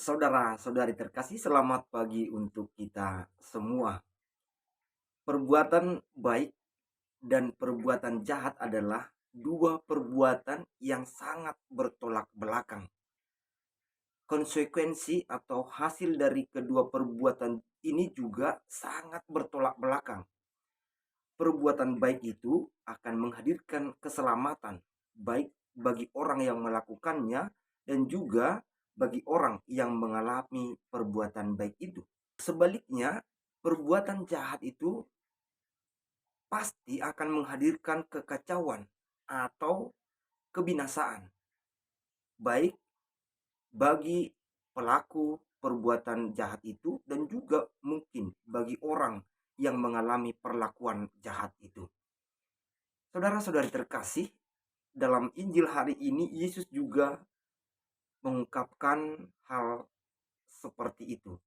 Saudara-saudari terkasih, selamat pagi untuk kita semua. Perbuatan baik dan perbuatan jahat adalah dua perbuatan yang sangat bertolak belakang. Konsekuensi atau hasil dari kedua perbuatan ini juga sangat bertolak belakang. Perbuatan baik itu akan menghadirkan keselamatan, baik bagi orang yang melakukannya dan juga bagi orang yang mengalami perbuatan baik itu. Sebaliknya, perbuatan jahat itu pasti akan menghadirkan kekacauan atau kebinasaan, baik bagi pelaku perbuatan jahat itu dan juga mungkin bagi orang yang mengalami perlakuan jahat itu. Saudara-saudari terkasih, dalam Injil hari ini Yesus juga mengungkapkan hal seperti itu.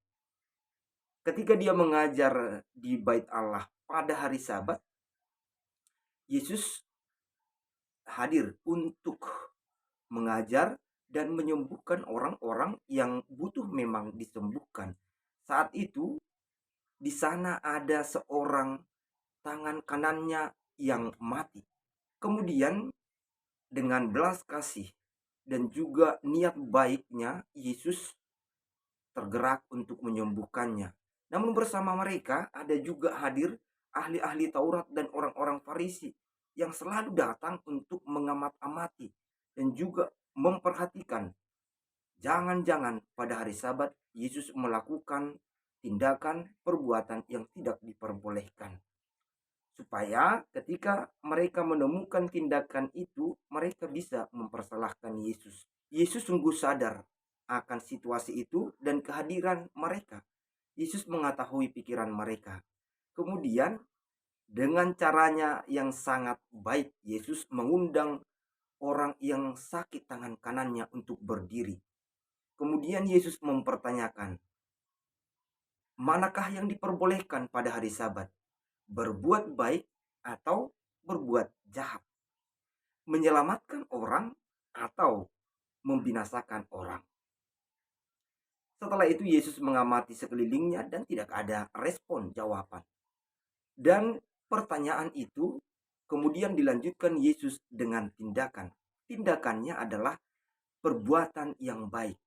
Ketika dia mengajar di Bait Allah pada hari Sabat, Yesus hadir untuk mengajar dan menyembuhkan orang-orang yang butuh memang disembuhkan. Saat itu di sana ada seorang tangan kanannya yang mati. Kemudian dengan belas kasih dan juga niat baiknya Yesus tergerak untuk menyembuhkannya. Namun bersama mereka ada juga hadir ahli-ahli Taurat dan orang-orang Farisi yang selalu datang untuk mengamat-amati dan juga memperhatikan. Jangan-jangan pada hari Sabat Yesus melakukan tindakan perbuatan yang tidak diperbolehkan. Supaya ketika mereka menemukan tindakan itu, mereka bisa mempersalahkan Yesus. Yesus sungguh sadar akan situasi itu dan kehadiran mereka. Yesus mengetahui pikiran mereka. Kemudian dengan caranya yang sangat baik, Yesus mengundang orang yang sakit tangan kanannya untuk berdiri. Kemudian Yesus mempertanyakan, manakah yang diperbolehkan pada hari Sabat? Berbuat baik atau berbuat jahat? Menyelamatkan orang atau membinasakan orang? Setelah itu Yesus mengamati sekelilingnya dan tidak ada respon jawaban. Dan pertanyaan itu kemudian dilanjutkan Yesus dengan tindakan. Tindakannya adalah perbuatan yang baik.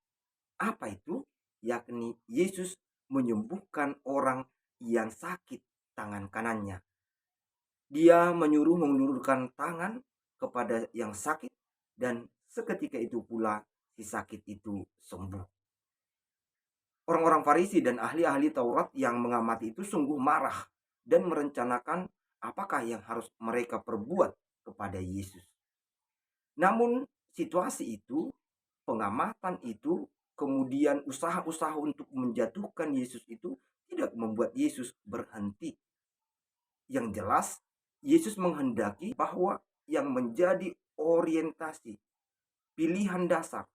Apa itu? Yakni Yesus menyembuhkan orang yang sakit tangan kanannya. Dia menyuruh mengulurkan tangan kepada yang sakit dan seketika itu pula si sakit itu sembuh. Orang-orang Farisi dan ahli-ahli Taurat yang mengamati itu sungguh marah dan merencanakan apakah yang harus mereka perbuat kepada Yesus. Namun situasi itu, pengamatan itu, kemudian usaha-usaha untuk menjatuhkan Yesus itu tidak membuat Yesus berhenti. Yang jelas, Yesus menghendaki bahwa yang menjadi orientasi, pilihan dasar,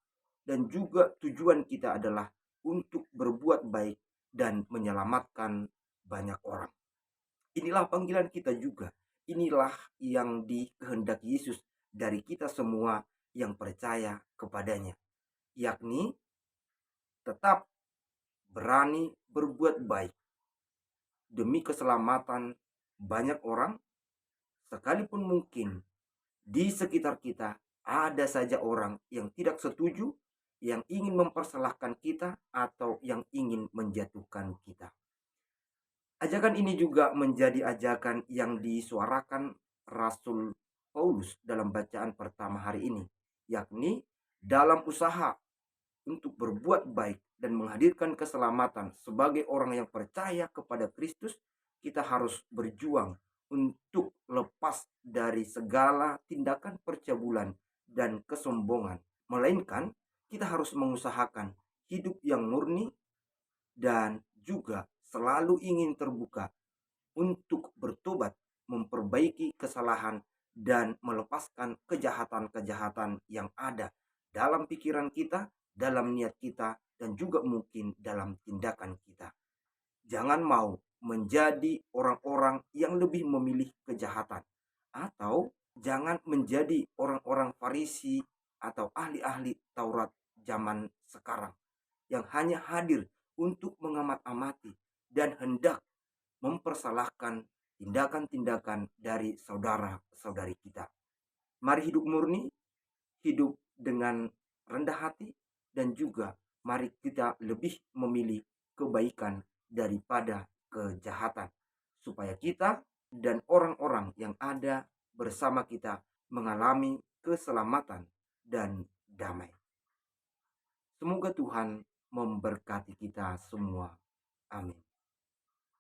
dan juga tujuan kita adalah untuk berbuat baik dan menyelamatkan banyak orang. Inilah panggilan kita juga. Inilah yang dikehendaki Yesus dari kita semua yang percaya kepadanya. Yakni tetap berani berbuat baik demi keselamatan banyak orang, sekalipun mungkin di sekitar kita ada saja orang yang tidak setuju, yang ingin mempersalahkan kita atau yang ingin menjatuhkan kita. Ajakan ini juga menjadi ajakan yang disuarakan Rasul Paulus dalam bacaan pertama hari ini, yakni dalam usaha untuk berbuat baik dan menghadirkan keselamatan sebagai orang yang percaya kepada Kristus, kita harus berjuang untuk lepas dari segala tindakan percabulan dan kesombongan. Melainkan kita harus mengusahakan hidup yang murni dan juga selalu ingin terbuka untuk bertobat, memperbaiki kesalahan, dan melepaskan kejahatan-kejahatan yang ada dalam pikiran kita, dalam niat kita, dan juga mungkin dalam tindakan kita. Jangan mau menjadi orang-orang yang lebih memilih kejahatan, atau jangan menjadi orang-orang Farisi atau ahli-ahli Taurat zaman sekarang yang hanya hadir untuk mengamat-amati dan hendak mempersalahkan tindakan-tindakan dari saudara-saudari kita. Mari hidup murni, hidup dengan rendah hati, dan juga mari kita lebih memilih kebaikan daripada kejahatan, supaya kita dan orang-orang yang ada bersama kita mengalami keselamatan dan damai. Semoga Tuhan memberkati kita semua. Amin.